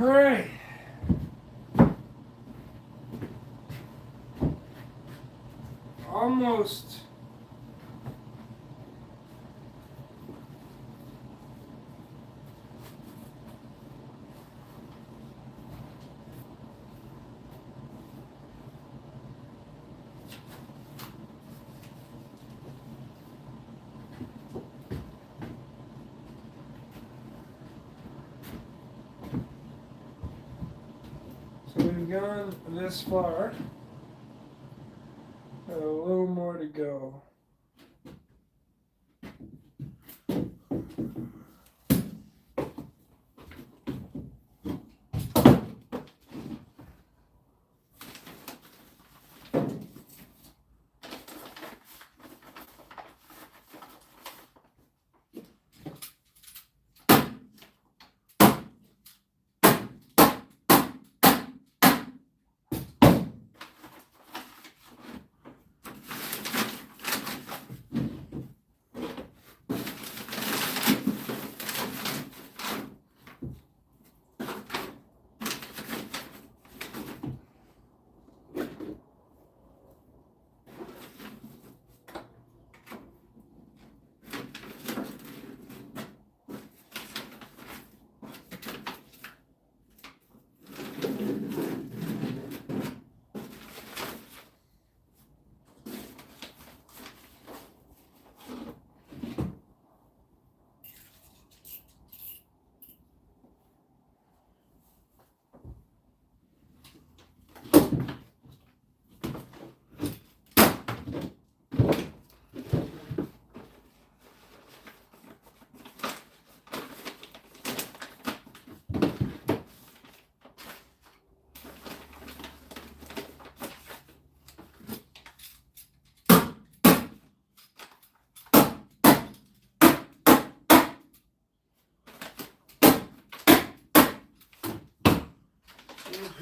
Alright. Almost. So we've gone this far. A little more to go.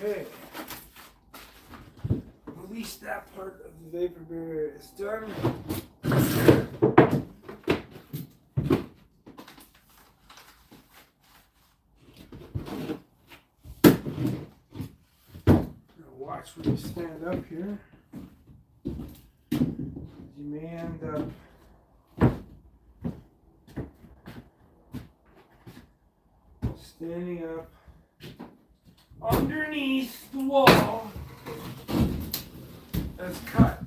Okay. At least that part of the vapor barrier is done. Now watch when you stand up here. You may end up standing up underneath the wall that's cut.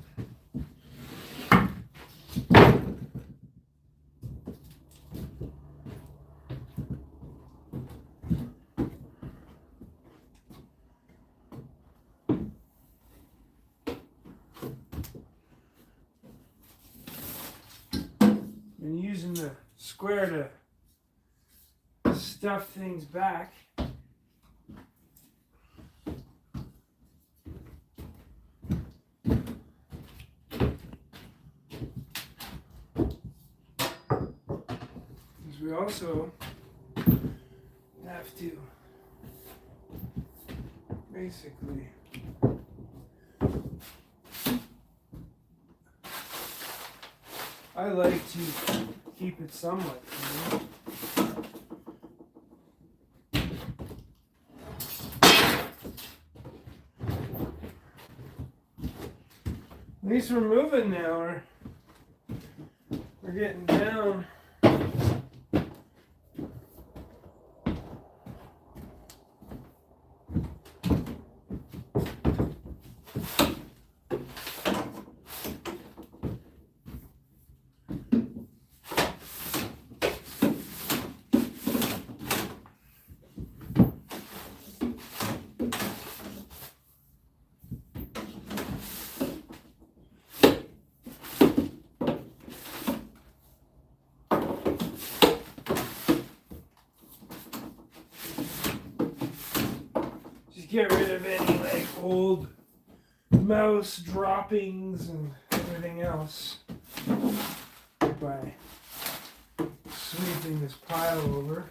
And using the square to stuff things back. We also have to basically I like to keep it somewhat, you know? At least we're moving now. We're getting down. Get rid of any like old mouse droppings and everything else by sweeping this pile over.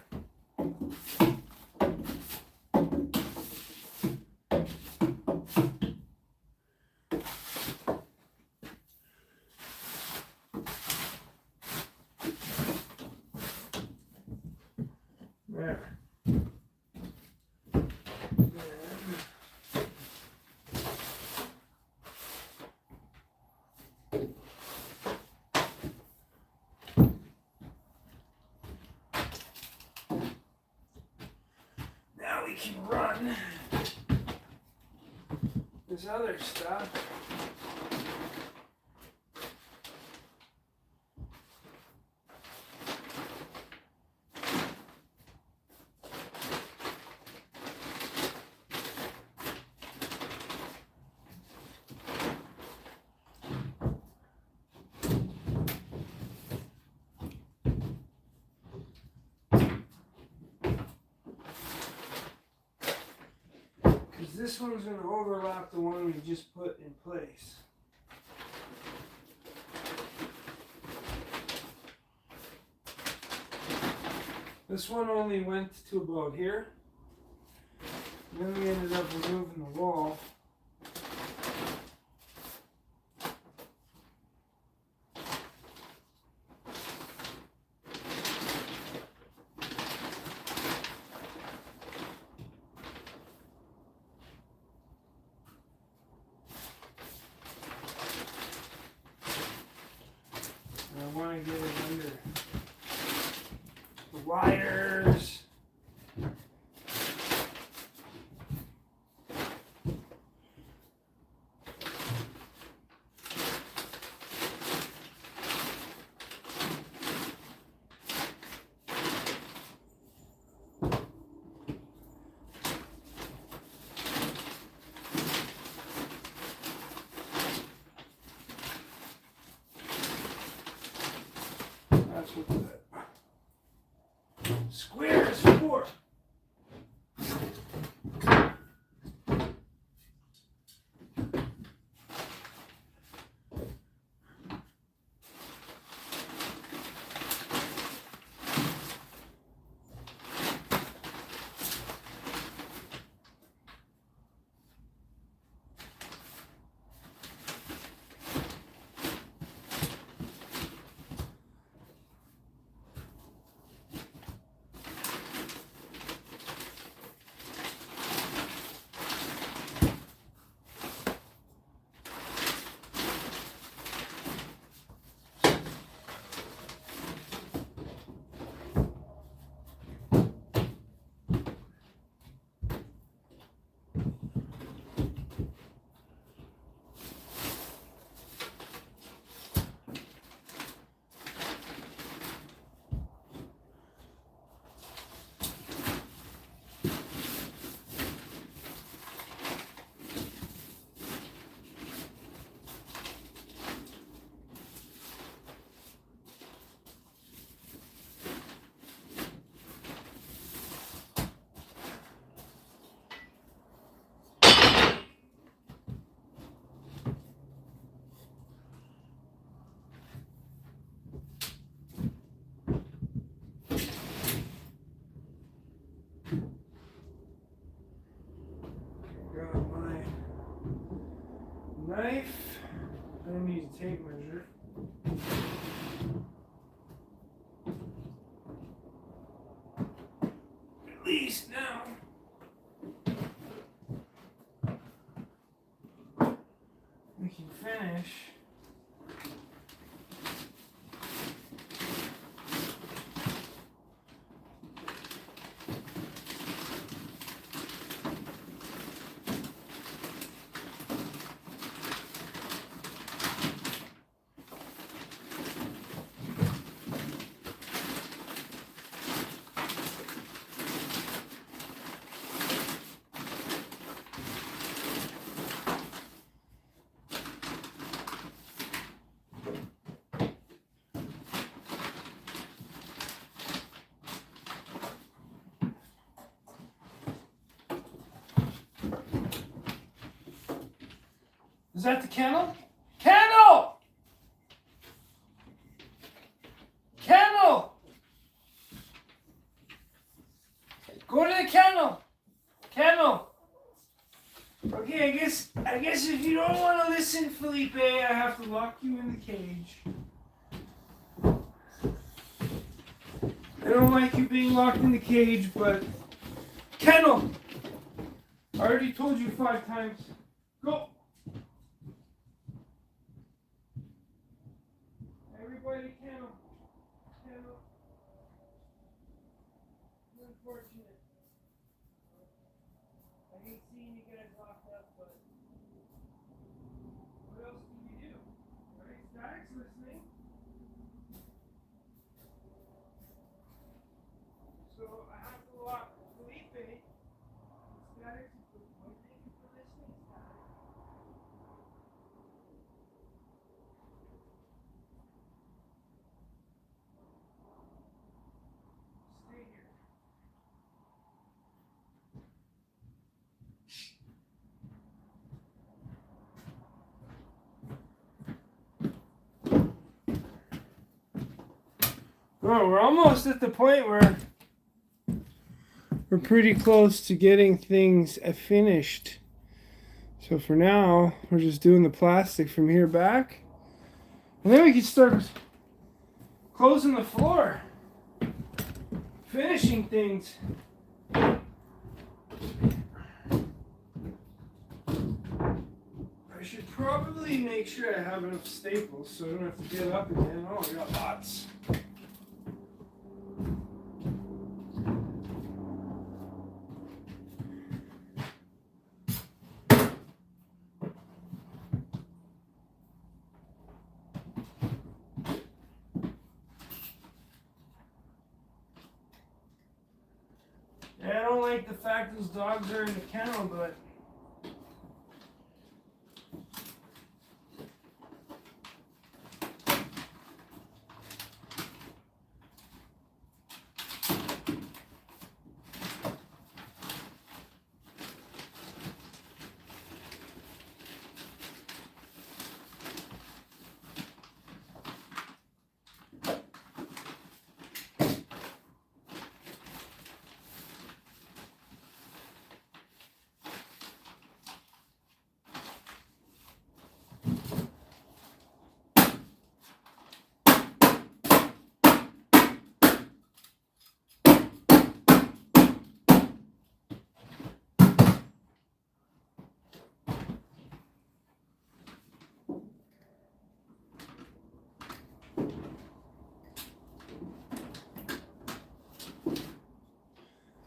There. we can run this other stuff. This one's going to overlap the one we just put in place. This one only went to about here. Then we ended up removing the wall. I want to get it under the wires. That's what the square is for. Got my knife. I need a tape measure. At least now. We can finish. Is that the kennel? Kennel! Kennel! Go to the kennel! Kennel! Okay, I guess if you don't want to listen, Felipe, I have to lock you in the cage. I don't like you being locked in the cage, but... Kennel! I already told you 5 times. Go! Everybody, kennel. Kennel. Unfortunate. Oh, we're almost at the point where we're pretty close to getting things finished. So for now, we're just doing the plastic from here back. And then we can start closing the floor. Finishing things. I should probably make sure I have enough staples so I don't have to get up again. Oh, I got lots. Yeah, I don't like the fact those dogs are in the kennel, but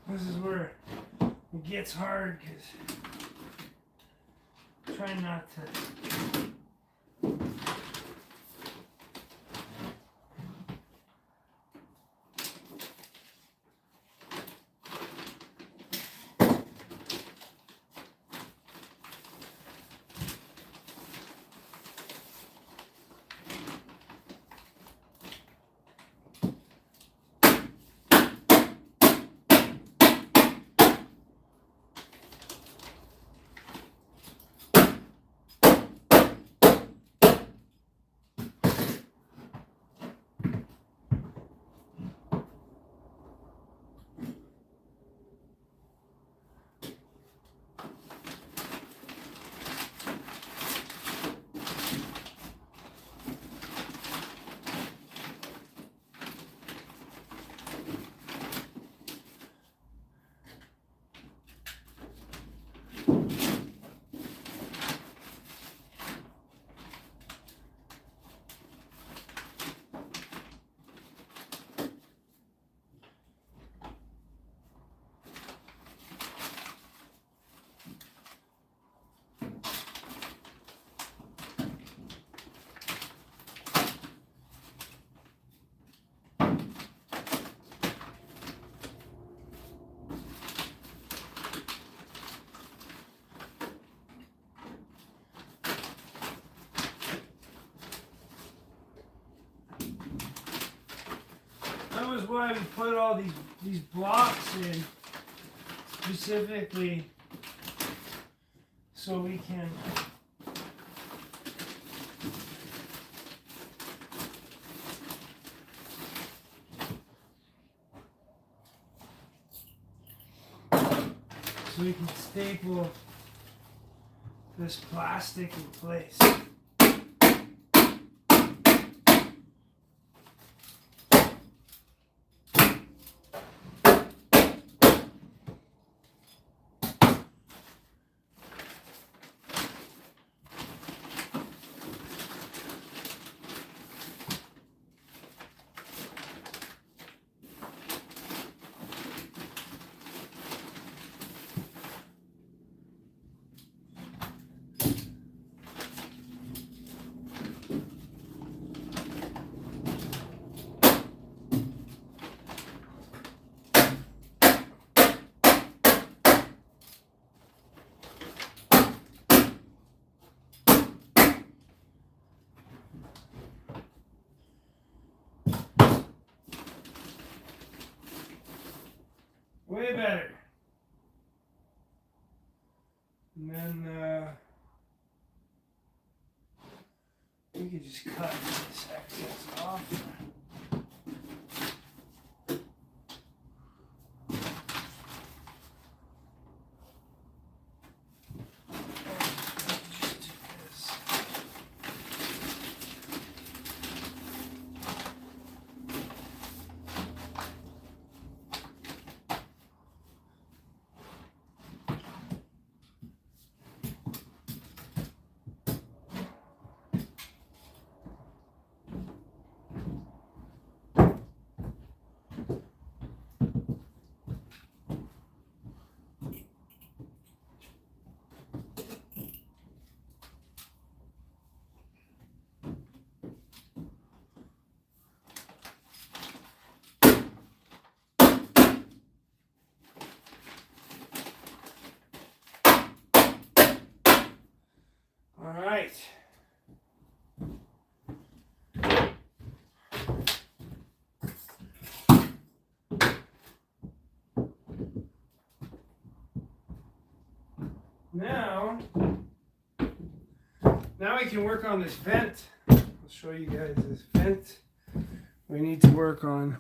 this is where it gets hard because I'm trying not to. That was why we put all these blocks in specifically so we can staple this plastic in place. Way better. And then we could just cut this excess off. now we can work on this vent. I'll show you guys this vent we need to work on.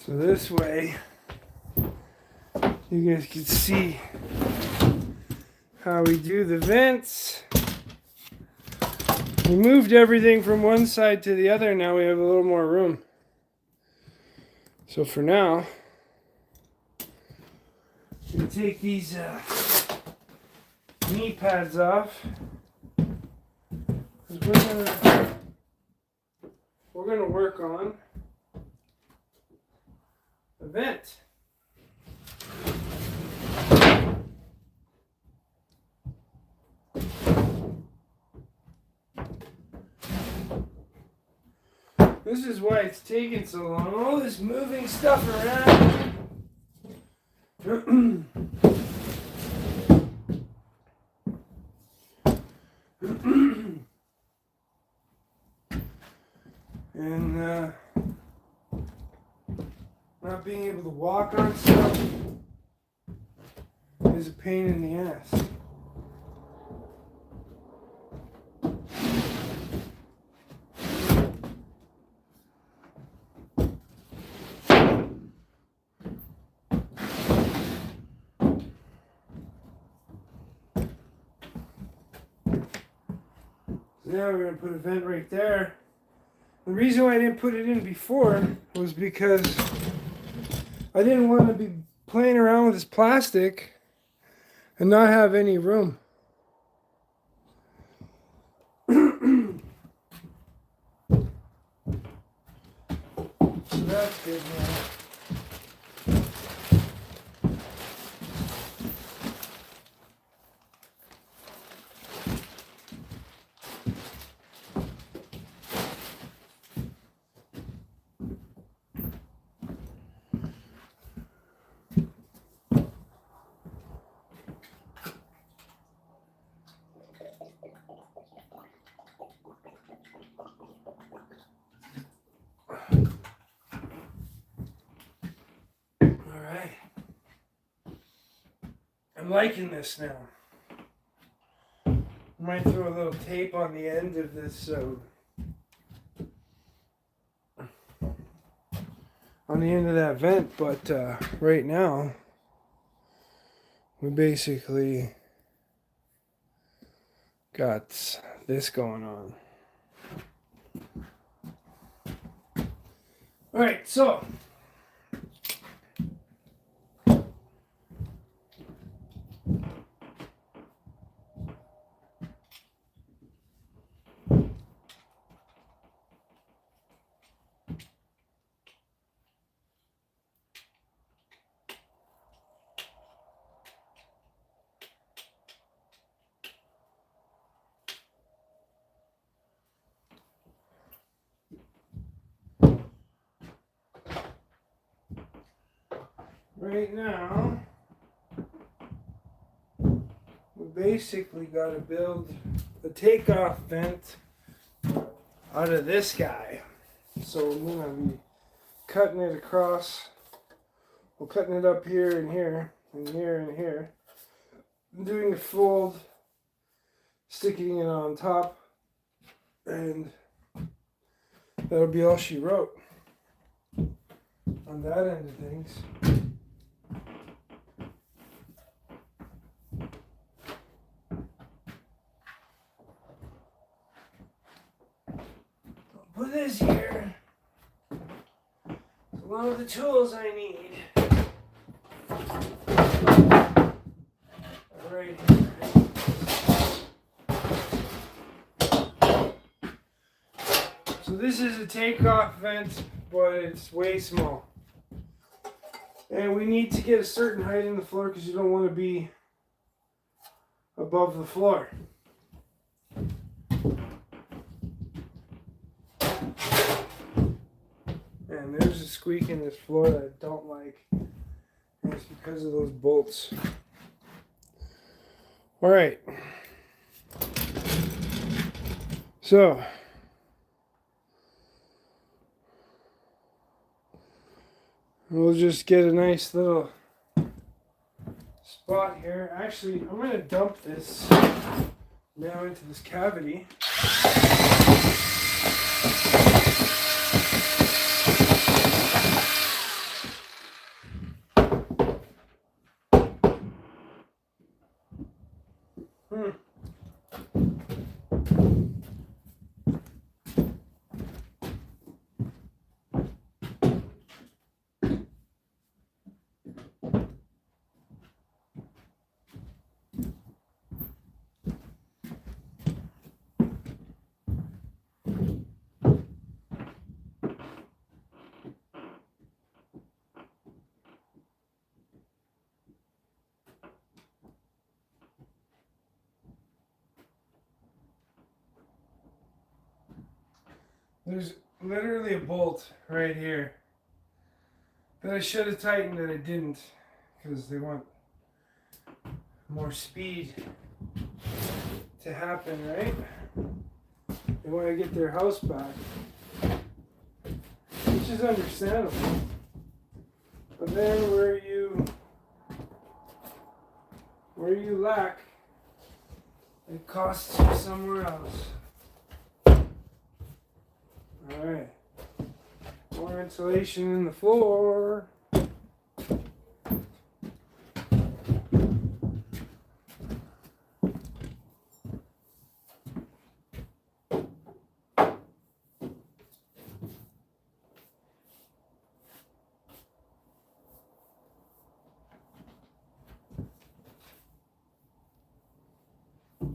So this way, you guys can see how we do the vents. We moved everything from one side to the other. Now we have a little more room. So for now, we take these knee pads off. We're gonna work on the vent. This is why it's taking so long. All this moving stuff around. And not being able to walk on stuff is a pain in the ass. Now we're going to put a vent right there. The reason why I didn't put it in before was because I didn't want to be playing around with this plastic and not have any room. So that's good now. I'm liking this now. I might throw a little tape on the end of this, on the end of that vent, but right now, we basically got this going on. Alright, so right now, we basically got to build a takeoff vent out of this guy. So we're going to be cutting it across. We're cutting it up here and here and here and here. I'm doing a fold, sticking it on top, and that'll be all she wrote on that end of things. Put this here. It's one of the tools I need. Right here. So this is a takeoff vent, but it's way small. And we need to get a certain height in the floor because you don't want to be above the floor. And there's a squeak in this floor that I don't like. And it's because of those bolts. Alright. So We'll just get a nice little spot here. Actually, I'm going to dump this now into this cavity. There's literally a bolt right here that I should have tightened that I didn't, because they want more speed to happen, right? They want to get their house back, which is understandable. But then where you lack, it costs you somewhere else. Alright, more insulation in the floor.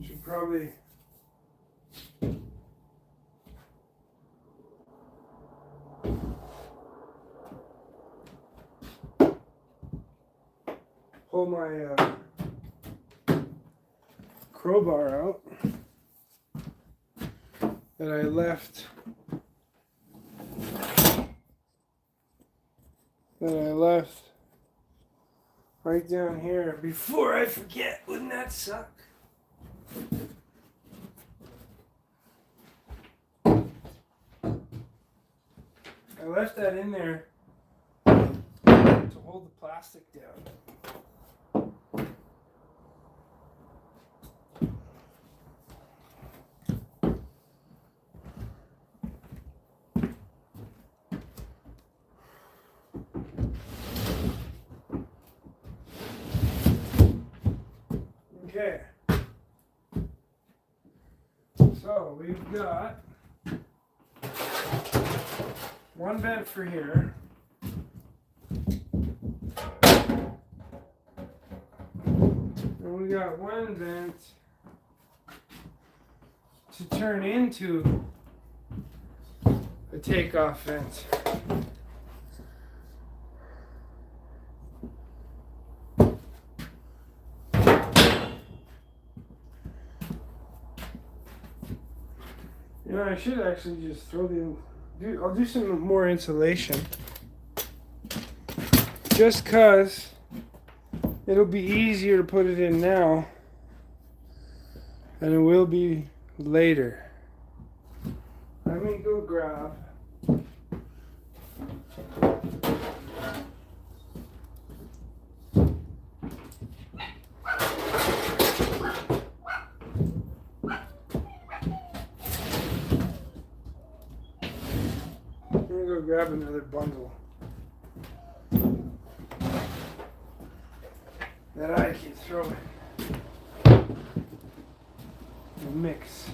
Should probably pull my crowbar out that I left right down here before I forget. Wouldn't that suck? I left that in there to hold the plastic down. Okay. So we've got one vent for here. And we got one vent to turn into a takeoff vent. You know, I should actually just throw I'll do some more insulation. Just 'cause it'll be easier to put it in now than it will be later. Let me go grab grab another bundle that I can throw in the mix.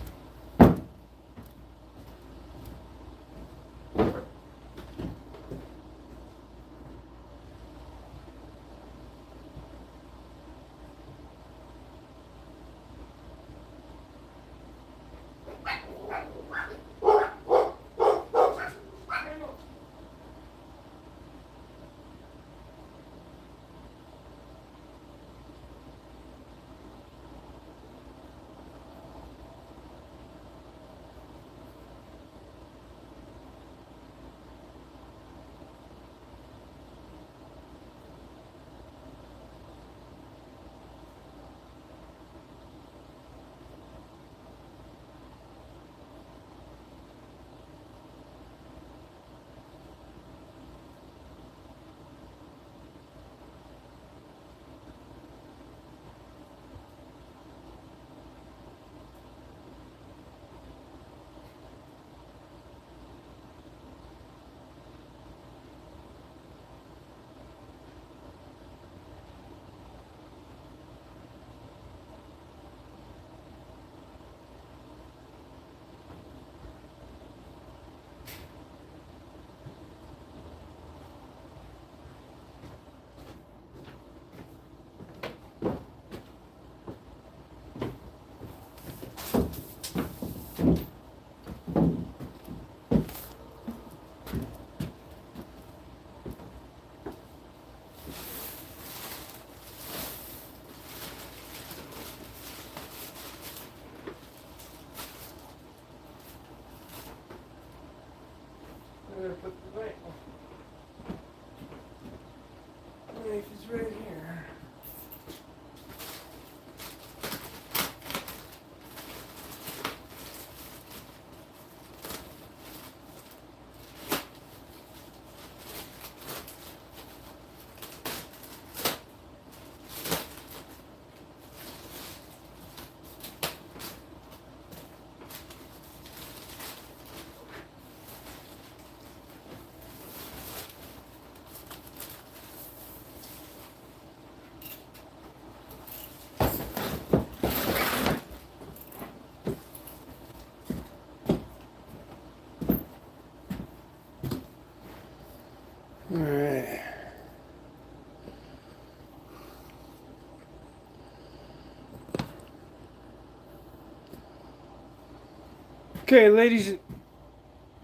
Okay, ladies,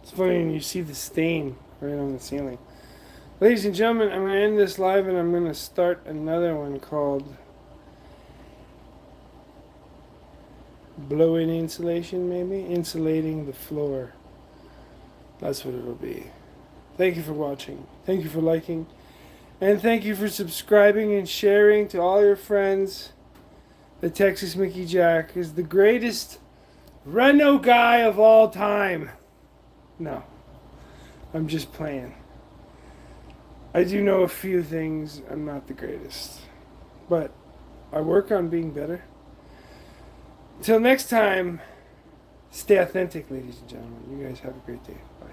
it's funny when you see the stain right on the ceiling. Ladies and gentlemen, I'm going to end this live and I'm going to start another one called blow-in insulation, maybe? Insulating the floor. That's what it'll be. Thank you for watching. Thank you for liking. And thank you for subscribing and sharing to all your friends. The Texas Mickey Jack is the greatest reno guy of all time. No, I'm just playing. I do know a few things. I'm not the greatest. But I work on being better. Until next time, stay authentic, ladies and gentlemen. You guys have a great day. Bye.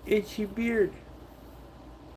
Itchy beard.